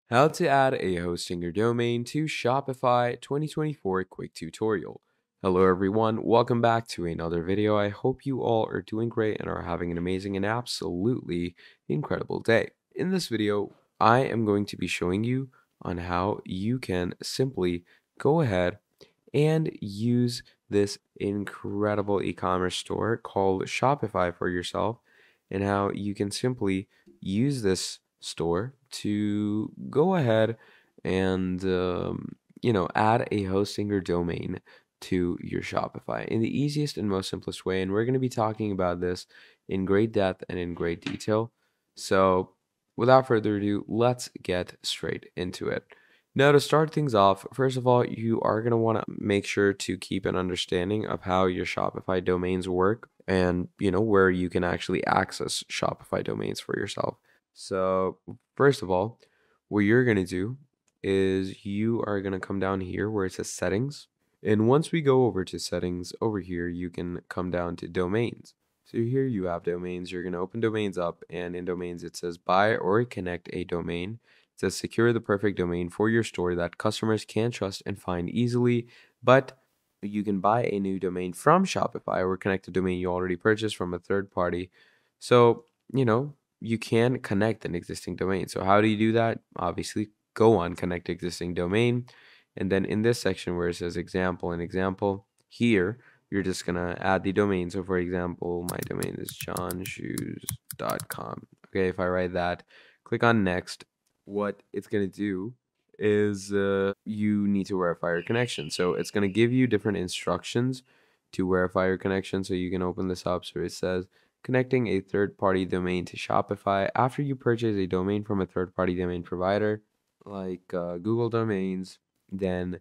How to add a hosting or domain to Shopify 2024 quick tutorial. Hello everyone, welcome back to another video. I hope you all are doing great and are having an amazing and absolutely incredible day. In this video, I am going to be showing you on how you can simply go ahead and use this incredible e-commerce store called Shopify for yourself, and how you can simply use this store to go ahead and add a hosting or domain to your Shopify in the easiest and most simplest way. And we're going to be talking about this in great depth and in great detail. So without further ado, let's get straight into it. Now, to start things off, first of all, you are going to want to make sure to keep an understanding of how your Shopify domains work, and where you can actually access Shopify domains for yourself. So first of all, what you're going to do is you are going to come down here where it says settings. And once we go over to settings over here, you can come down to domains. So here you have domains. You're going to open domains up, and in domains it says buy or connect a domain. It says secure the perfect domain for your store that customers can trust and find easily. But you can buy a new domain from Shopify or connect a domain you already purchased from a third party. So, you can connect an existing domain. So how do you do that? Obviously, go on connect existing domain. And then in this section where it says example and example, here, you're just going to add the domain. So for example, my domain is johnshoes.com. Okay, if I write that, click on next, what it's going to do is you need to verify your connection. So it's going to give you different instructions to verify your connection. So you can open this up. So it says connecting a third-party domain to Shopify. After you purchase a domain from a third-party domain provider like Google Domains, then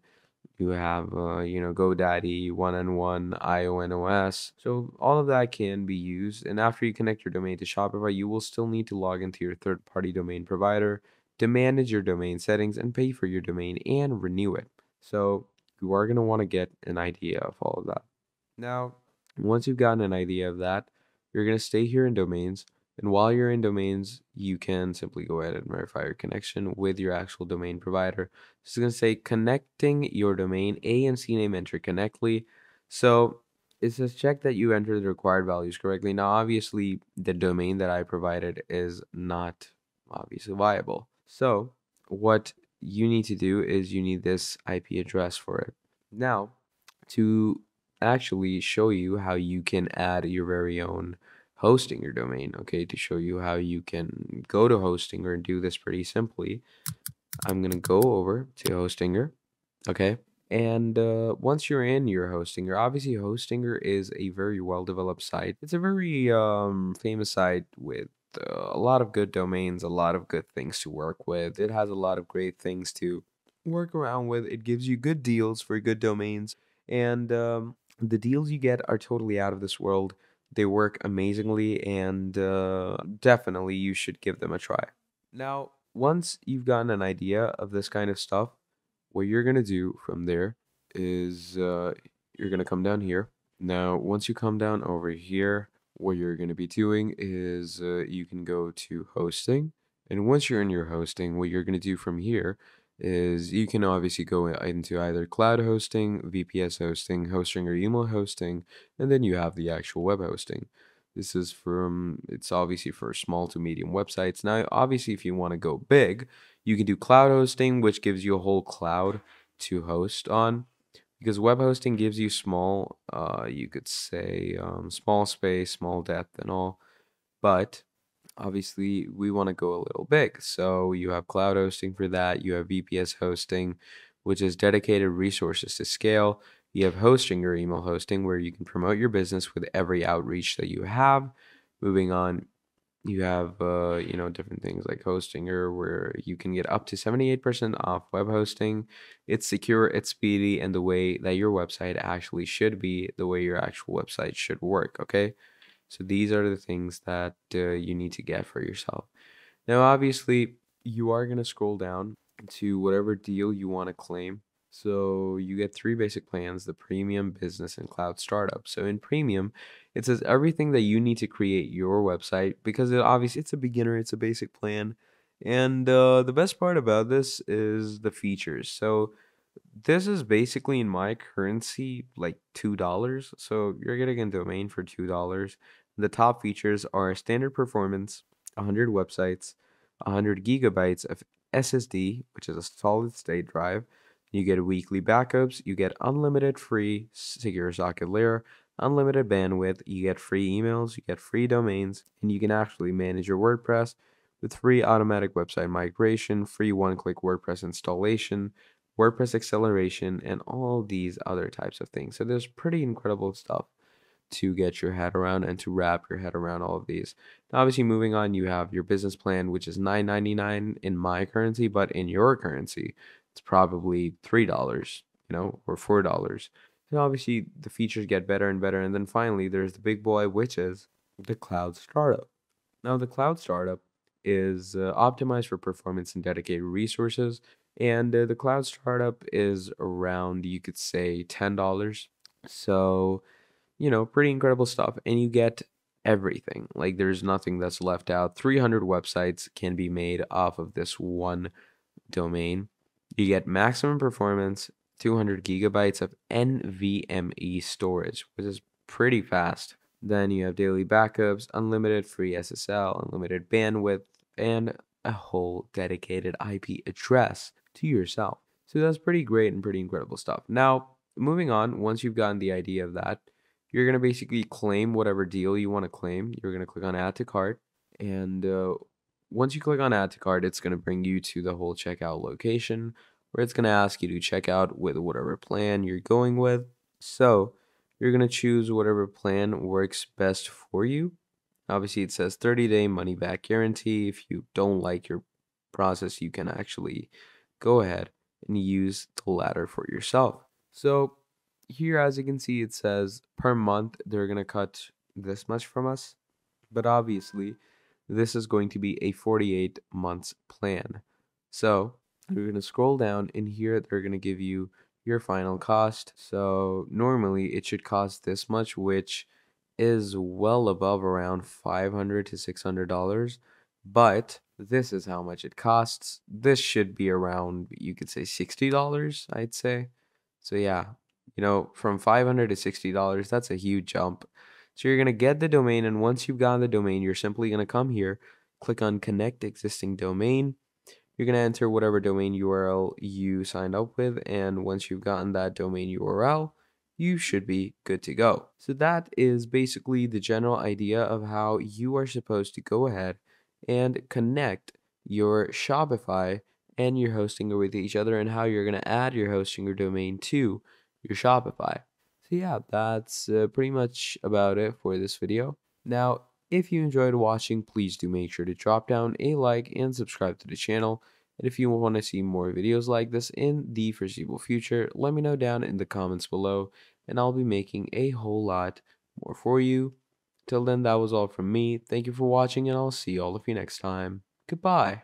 you have GoDaddy, One-on-One, IONOS. So all of that can be used. And after you connect your domain to Shopify, you will still need to log into your third-party domain provider to manage your domain settings and pay for your domain and renew it. So you are going to want to get an idea of all of that. Now, once you've gotten an idea of that, you're going to stay here in domains. And while you're in domains, you can simply go ahead and verify your connection with your actual domain provider. This is going to say connecting your domain A and C name enter correctly. So it says check that you enter the required values correctly. Now, obviously, the domain that I provided is not obviously viable. So what you need to do is you need this IP address for it. Now, to actually show you how you can add your very own hosting your domain, okay, to show you how you can go to Hostinger and do this pretty simply, I'm going to go over to Hostinger, okay? And once you're in your Hostinger, obviously Hostinger is a very well-developed site. It's a very famous site with a lot of good domains, a lot of good things to work with. It has a lot of great things to work around with. It gives you good deals for good domains, and the deals you get are totally out of this world. They work amazingly, and definitely you should give them a try. Now, once you've gotten an idea of this kind of stuff, what you're going to do from there is you're going to come down here. Now, once you come down over here, what you're going to be doing is you can go to hosting. And once you're in your hosting, what you're going to do from here is you can obviously go into either cloud hosting, VPS hosting, hosting or email hosting, and then you have the actual web hosting. This is it's obviously for small to medium websites. Now, obviously, if you want to go big, you can do cloud hosting, which gives you a whole cloud to host on, because web hosting gives you small, you could say, small space, small depth and all. But obviously, we want to go a little big. So you have cloud hosting for that. You have VPS hosting, which is dedicated resources to scale. You have hosting or email hosting, where you can promote your business with every outreach that you have. Moving on, you have different things like Hostinger, where you can get up to 78% off web hosting. It's secure, it's speedy, and the way that your website actually should be, the way your actual website should work. Okay, so these are the things that you need to get for yourself. Now, obviously, you are going to scroll down to whatever deal you want to claim. So you get three basic plans: the premium, business, and cloud startup. So in premium, it says everything that you need to create your website, because obviously it's a beginner, it's a basic plan. And the best part about this is the features. So this is basically in my currency like $2. So you're getting a domain for $2. The top features are standard performance, 100 websites, 100 gigabytes of SSD, which is a solid state drive. You get weekly backups, you get unlimited free secure socket layer, unlimited bandwidth, you get free emails, you get free domains, and you can actually manage your WordPress with free automatic website migration, free one-click WordPress installation, WordPress acceleration, and all these other types of things. So there's pretty incredible stuff to get your head around and to wrap your head around all of these. Now, obviously, moving on, you have your business plan, which is $9.99 in my currency, but in your currency, it's probably $3, or $4. And obviously, the features get better and better. And then finally, there's the big boy, which is the cloud startup. Now, the cloud startup is optimized for performance and dedicated resources. And the cloud startup is around, you could say, $10. So, pretty incredible stuff. And you get everything. Like, there's nothing that's left out. 300 websites can be made off of this one domain. You get maximum performance, 200 gigabytes of NVMe storage, which is pretty fast. Then you have daily backups, unlimited free SSL, unlimited bandwidth, and a whole dedicated IP address to yourself. So that's pretty great and pretty incredible stuff. Now, moving on, once you've gotten the idea of that, you're going to basically claim whatever deal you want to claim. You're going to click on add to cart. And once you click on add to cart, it's going to bring you to the whole checkout location where it's going to ask you to check out with whatever plan you're going with. So you're going to choose whatever plan works best for you. Obviously, it says 30-day money back guarantee. If you don't like your process, you can actually go ahead and use the latter for yourself. So here, as you can see, it says per month, they're going to cut this much from us. But obviously, this is going to be a 48 months plan. So you're going to scroll down, and here they're going to give you your final cost. So normally it should cost this much, which is well above around $500 to $600. But this is how much it costs. This should be around, you could say, $60, I'd say. So yeah, from $500 to $60, that's a huge jump. So you're going to get the domain, and once you've gotten the domain, you're simply going to come here, click on connect existing domain. You're going to enter whatever domain URL you signed up with, and once you've gotten that domain URL, you should be good to go. So that is basically the general idea of how you are supposed to go ahead and connect your Shopify and your hosting with each other, and how you're going to add your hosting or domain to your Shopify. So yeah, that's pretty much about it for this video. Now, if you enjoyed watching, please do make sure to drop down a like and subscribe to the channel. And if you want to see more videos like this in the foreseeable future, let me know down in the comments below, and I'll be making a whole lot more for you. Till then, that was all from me. Thank you for watching, and I'll see all of you next time. Goodbye.